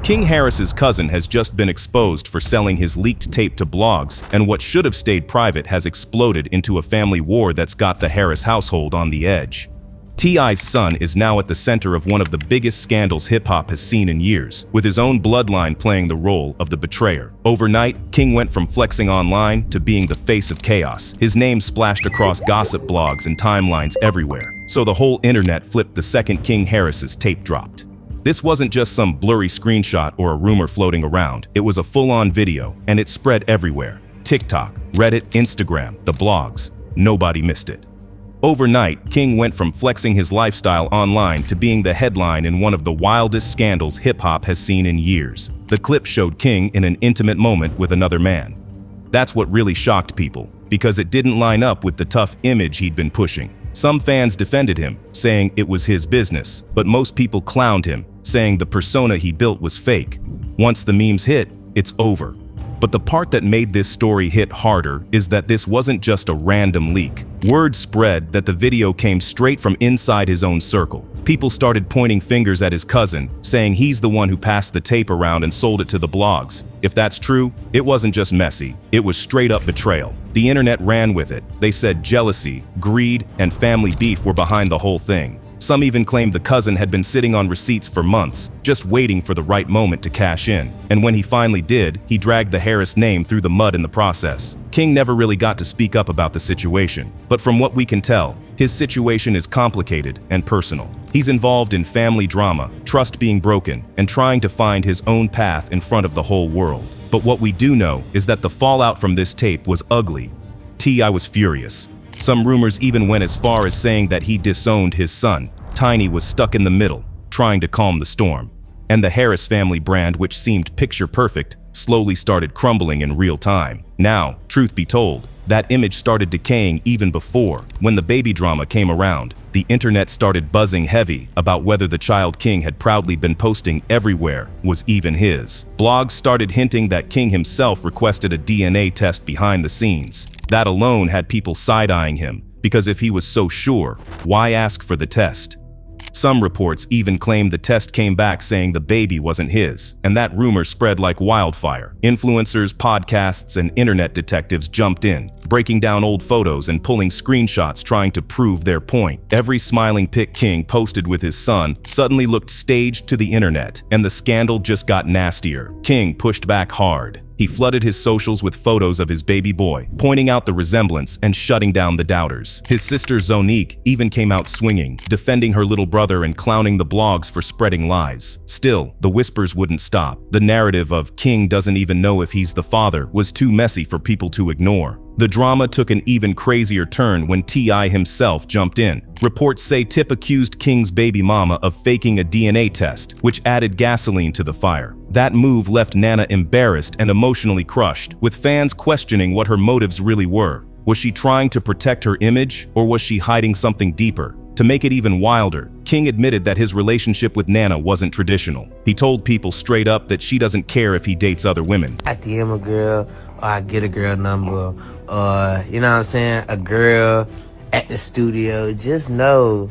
King Harris's cousin has just been exposed for selling his leaked tape to blogs, and what should have stayed private has exploded into a family war that's got the Harris household on the edge. T.I.'s son is now at the center of one of the biggest scandals hip-hop has seen in years, with his own bloodline playing the role of the betrayer. Overnight, King went from flexing online to being the face of chaos. His name splashed across gossip blogs and timelines everywhere, so the whole internet flipped the second King Harris's tape dropped. This wasn't just some blurry screenshot or a rumor floating around. It was a full-on video, and it spread everywhere. TikTok, Reddit, Instagram, the blogs. Nobody missed it. Overnight, King went from flexing his lifestyle online to being the headline in one of the wildest scandals hip-hop has seen in years. The clip showed King in an intimate moment with another man. That's what really shocked people, because it didn't line up with the tough image he'd been pushing. Some fans defended him, saying it was his business, but most people clowned him, saying the persona he built was fake. Once the memes hit, it's over. But the part that made this story hit harder is that this wasn't just a random leak. Word spread that the video came straight from inside his own circle. People started pointing fingers at his cousin, saying he's the one who passed the tape around and sold it to the blogs. If that's true, it wasn't just messy, it was straight up betrayal. The internet ran with it. They said jealousy, greed, and family beef were behind the whole thing. Some even claimed the cousin had been sitting on receipts for months, just waiting for the right moment to cash in. And when he finally did, he dragged the Harris name through the mud in the process. King never really got to speak up about the situation, but from what we can tell, his situation is complicated and personal. He's involved in family drama, trust being broken, and trying to find his own path in front of the whole world. But what we do know is that the fallout from this tape was ugly. T.I. was furious. Some rumors even went as far as saying that he disowned his son. Tiny was stuck in the middle, trying to calm the storm. And the Harris family brand, which seemed picture perfect, slowly started crumbling in real time. Now, truth be told, that image started decaying even before. When the baby drama came around, the internet started buzzing heavy about whether the child King had proudly been posting everywhere was even his. Blogs started hinting that King himself requested a DNA test behind the scenes. That alone had people side-eyeing him, because if he was so sure, why ask for the test? Some reports even claimed the test came back saying the baby wasn't his, and that rumor spread like wildfire. Influencers, podcasts, and internet detectives jumped in, breaking down old photos and pulling screenshots trying to prove their point. Every smiling pic King posted with his son suddenly looked staged to the internet, and the scandal just got nastier. King pushed back hard. He flooded his socials with photos of his baby boy, pointing out the resemblance and shutting down the doubters. His sister Zonique even came out swinging, defending her little brother and clowning the blogs for spreading lies. Still, the whispers wouldn't stop. The narrative of King doesn't even know if he's the father was too messy for people to ignore. The drama took an even crazier turn when T.I. himself jumped in. Reports say Tip accused King's baby mama of faking a DNA test, which added gasoline to the fire. That move left Nana embarrassed and emotionally crushed, with fans questioning what her motives really were. Was she trying to protect her image, or was she hiding something deeper? To make it even wilder, King admitted that his relationship with Nana wasn't traditional. He told people straight up that she doesn't care if he dates other women. I DM a girl, or I get a girl number, or, you know what I'm saying, a girl at the studio. Just know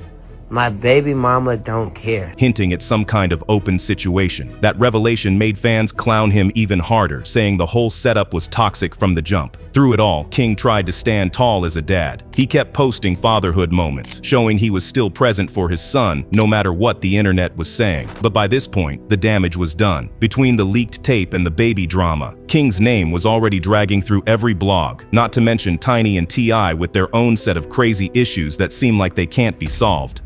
my baby mama don't care. Hinting at some kind of open situation. That revelation made fans clown him even harder, saying the whole setup was toxic from the jump. Through it all, King tried to stand tall as a dad. He kept posting fatherhood moments, showing he was still present for his son, no matter what the internet was saying. But by this point, the damage was done. Between the leaked tape and the baby drama, King's name was already dragging through every blog, not to mention Tiny and T.I. with their own set of crazy issues that seem like they can't be solved.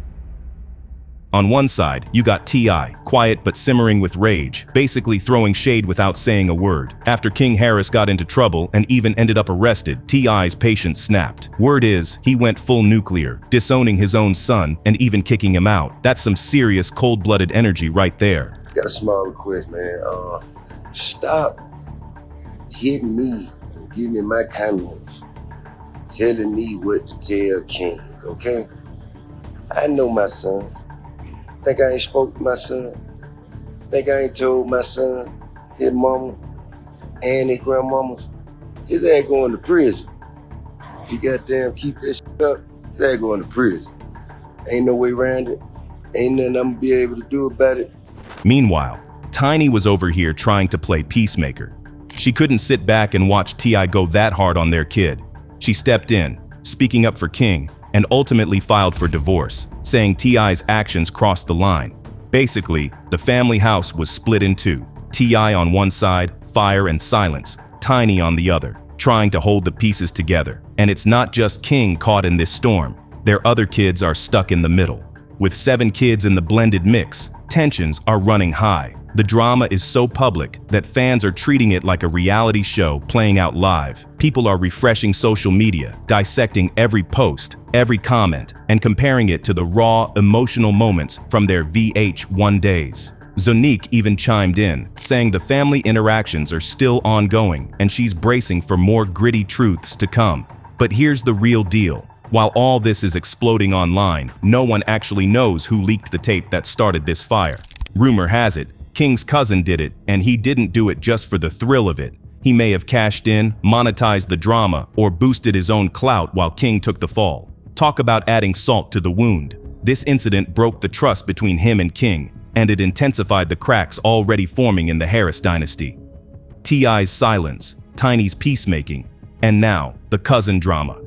On one side, you got T.I., quiet but simmering with rage, basically throwing shade without saying a word. After King Harris got into trouble and even ended up arrested, T.I.'s patience snapped. Word is, he went full nuclear, disowning his own son and even kicking him out. That's some serious cold-blooded energy right there. Got a small request, man. Stop hitting me and giving me my comments, telling me what to tell King, okay? I know my son. Think I ain't spoke to my son? Think I ain't told my son, his mama, and his grandmamas? His ass going to prison. If you goddamn keep that shit up, his ass going to prison. Ain't no way around it. Ain't nothing I'm gonna be able to do about it. Meanwhile, Tiny was over here trying to play peacemaker. She couldn't sit back and watch T.I. go that hard on their kid. She stepped in, speaking up for King, and ultimately filed for divorce, saying T.I.'s actions crossed the line. Basically, the family house was split in two. T.I. on one side, fire and silence, Tiny on the other, trying to hold the pieces together. And it's not just King caught in this storm. Their other kids are stuck in the middle. With 7 kids in the blended mix, tensions are running high. The drama is so public that fans are treating it like a reality show playing out live. People are refreshing social media, dissecting every post, every comment, and comparing it to the raw, emotional moments from their VH1 days. Zonique even chimed in, saying the family interactions are still ongoing and she's bracing for more gritty truths to come. But here's the real deal. While all this is exploding online, no one actually knows who leaked the tape that started this fire. Rumor has it, King's cousin did it, and he didn't do it just for the thrill of it. He may have cashed in, monetized the drama, or boosted his own clout while King took the fall. Talk about adding salt to the wound. This incident broke the trust between him and King, and it intensified the cracks already forming in the Harris dynasty. T.I.'s silence, Tiny's peacemaking, and now, the cousin drama.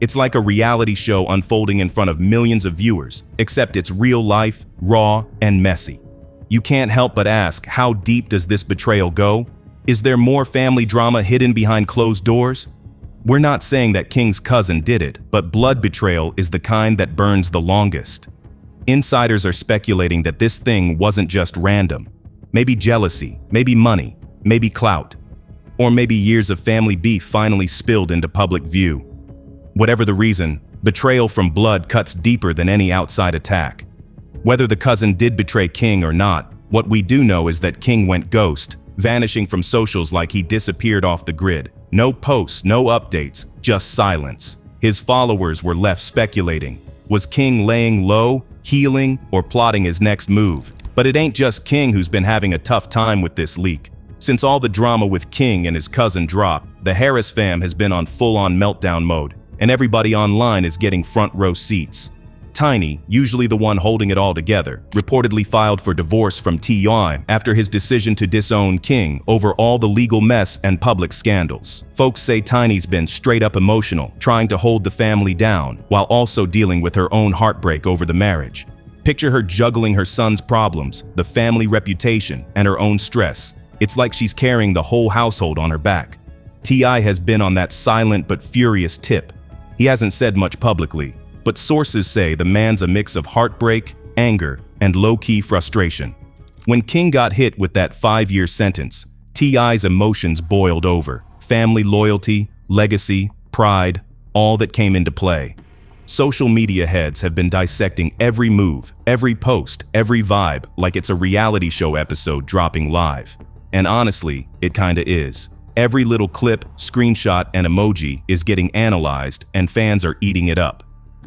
It's like a reality show unfolding in front of millions of viewers, except it's real life, raw, and messy. You can't help but ask, how deep does this betrayal go? Is there more family drama hidden behind closed doors? We're not saying that King's cousin did it, but blood betrayal is the kind that burns the longest. Insiders are speculating that this thing wasn't just random. Maybe jealousy, maybe money, maybe clout, or maybe years of family beef finally spilled into public view. Whatever the reason, betrayal from blood cuts deeper than any outside attack. Whether the cousin did betray King or not, what we do know is that King went ghost, vanishing from socials like he disappeared off the grid. No posts, no updates, just silence. His followers were left speculating. Was King laying low, healing, or plotting his next move? But it ain't just King who's been having a tough time with this leak. Since all the drama with King and his cousin dropped, the Harris fam has been on full-on meltdown mode, and everybody online is getting front row seats. Tiny, usually the one holding it all together, reportedly filed for divorce from T.I. after his decision to disown King over all the legal mess and public scandals. Folks say Tiny's been straight up emotional, trying to hold the family down, while also dealing with her own heartbreak over the marriage. Picture her juggling her son's problems, the family reputation, and her own stress. It's like she's carrying the whole household on her back. T.I. has been on that silent but furious tip. He hasn't said much publicly, but sources say the man's a mix of heartbreak, anger, and low-key frustration. When King got hit with that 5-year sentence, T.I.'s emotions boiled over. Family loyalty, legacy, pride, all that came into play. Social media heads have been dissecting every move, every post, every vibe like it's a reality show episode dropping live. And honestly, it kinda is. Every little clip, screenshot, and emoji is getting analyzed, and fans are eating it up.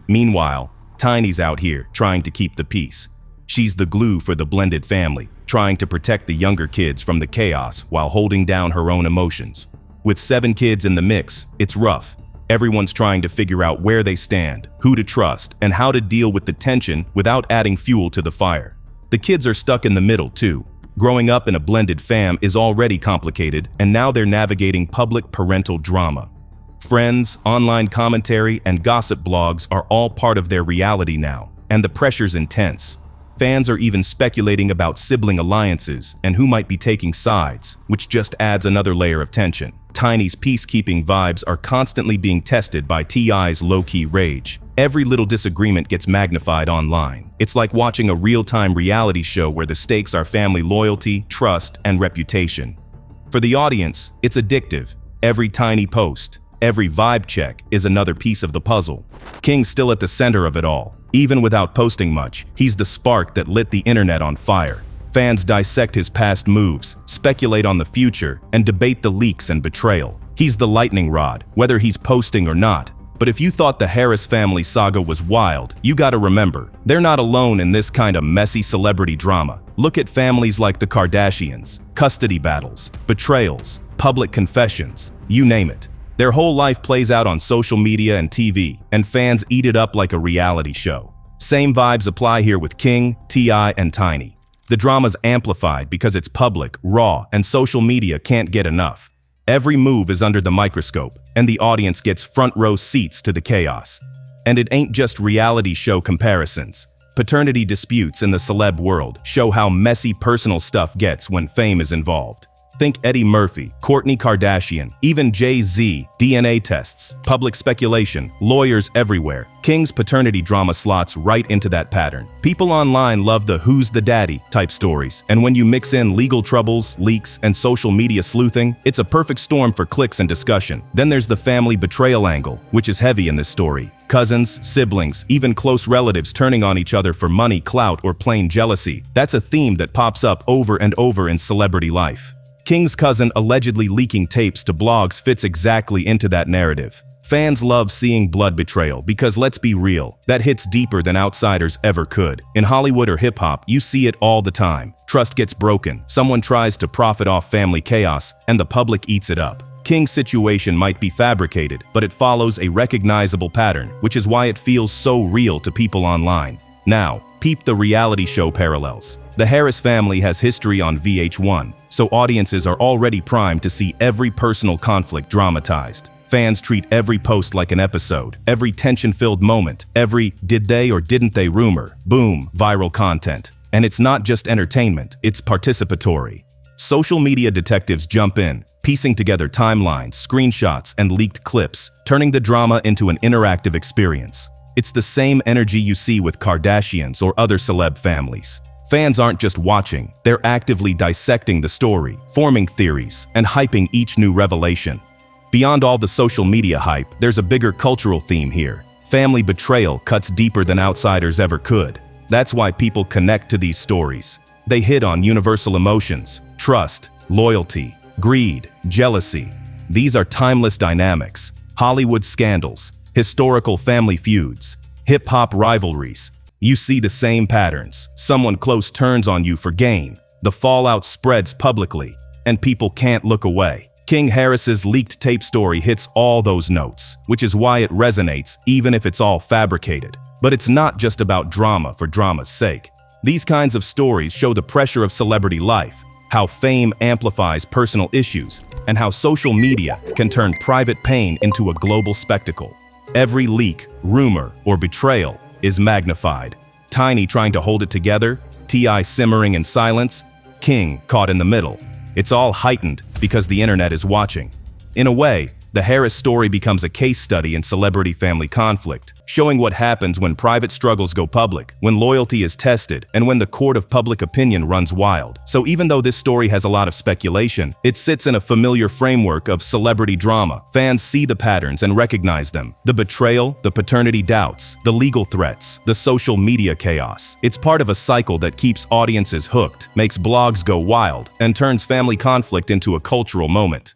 Meanwhile, Tiny's out here trying to keep the peace. She's the glue for the blended family, trying to protect the younger kids from the chaos while holding down her own emotions. With 7 kids in the mix, it's rough. Everyone's trying to figure out where they stand, who to trust, and how to deal with the tension without adding fuel to the fire. The kids are stuck in the middle, too. Growing up in a blended fam is already complicated, and now they're navigating public parental drama. Friends, online commentary, and gossip blogs are all part of their reality now, and the pressure's intense. Fans are even speculating about sibling alliances and who might be taking sides, which just adds another layer of tension. Tiny's peacekeeping vibes are constantly being tested by T.I.'s low-key rage. Every little disagreement gets magnified online. It's like watching a real-time reality show where the stakes are family loyalty, trust, and reputation. For the audience, it's addictive. Every tiny post, every vibe check is another piece of the puzzle. King's still at the center of it all. Even without posting much, he's the spark that lit the internet on fire. Fans dissect his past moves, speculate on the future, and debate the leaks and betrayal. He's the lightning rod, whether he's posting or not. But if you thought the Harris family saga was wild, you gotta remember, they're not alone in this kind of messy celebrity drama. Look at families like the Kardashians, custody battles, betrayals, public confessions, you name it. Their whole life plays out on social media and TV, and fans eat it up like a reality show. Same vibes apply here with King, T.I., and Tiny. The drama's amplified because it's public, raw, and social media can't get enough. Every move is under the microscope, and the audience gets front-row seats to the chaos. And it ain't just reality show comparisons. Paternity disputes in the celeb world show how messy personal stuff gets when fame is involved. Think Eddie Murphy, Kourtney Kardashian, even Jay-Z, DNA tests, public speculation, lawyers everywhere. King's paternity drama slots right into that pattern. People online love the "who's the daddy" type stories, and when you mix in legal troubles, leaks, and social media sleuthing, it's a perfect storm for clicks and discussion. Then there's the family betrayal angle, which is heavy in this story. Cousins, siblings, even close relatives turning on each other for money, clout, or plain jealousy. That's a theme that pops up over and over in celebrity life. King's cousin allegedly leaking tapes to blogs fits exactly into that narrative. Fans love seeing blood betrayal because, let's be real, that hits deeper than outsiders ever could. In Hollywood or hip-hop, you see it all the time. Trust gets broken, someone tries to profit off family chaos, and the public eats it up. King's situation might be fabricated, but it follows a recognizable pattern, which is why it feels so real to people online. Now, peep the reality show parallels. The Harris family has history on VH1, so audiences are already primed to see every personal conflict dramatized. Fans treat every post like an episode, every tension-filled moment, every "did they or didn't they" rumor. Boom, viral content. And it's not just entertainment, it's participatory. Social media detectives jump in, piecing together timelines, screenshots, and leaked clips, turning the drama into an interactive experience. It's the same energy you see with Kardashians or other celeb families. Fans aren't just watching, they're actively dissecting the story, forming theories, and hyping each new revelation. Beyond all the social media hype, there's a bigger cultural theme here. Family betrayal cuts deeper than outsiders ever could. That's why people connect to these stories. They hit on universal emotions: trust, loyalty, greed, jealousy. These are timeless dynamics. Hollywood scandals, historical family feuds, hip-hop rivalries. You see the same patterns. Someone close turns on you for gain. The fallout spreads publicly, and people can't look away. King Harris's leaked tape story hits all those notes, which is why it resonates even if it's all fabricated. But it's not just about drama for drama's sake. These kinds of stories show the pressure of celebrity life, how fame amplifies personal issues, and how social media can turn private pain into a global spectacle. Every leak, rumor, or betrayal is magnified. Tiny trying to hold it together, T.I. simmering in silence, King caught in the middle. It's all heightened because the internet is watching. In a way, the Harris story becomes a case study in celebrity family conflict, showing what happens when private struggles go public, when loyalty is tested, and when the court of public opinion runs wild. So even though this story has a lot of speculation, it sits in a familiar framework of celebrity drama. Fans see the patterns and recognize them. The betrayal, the paternity doubts, the legal threats, the social media chaos. It's part of a cycle that keeps audiences hooked, makes blogs go wild, and turns family conflict into a cultural moment.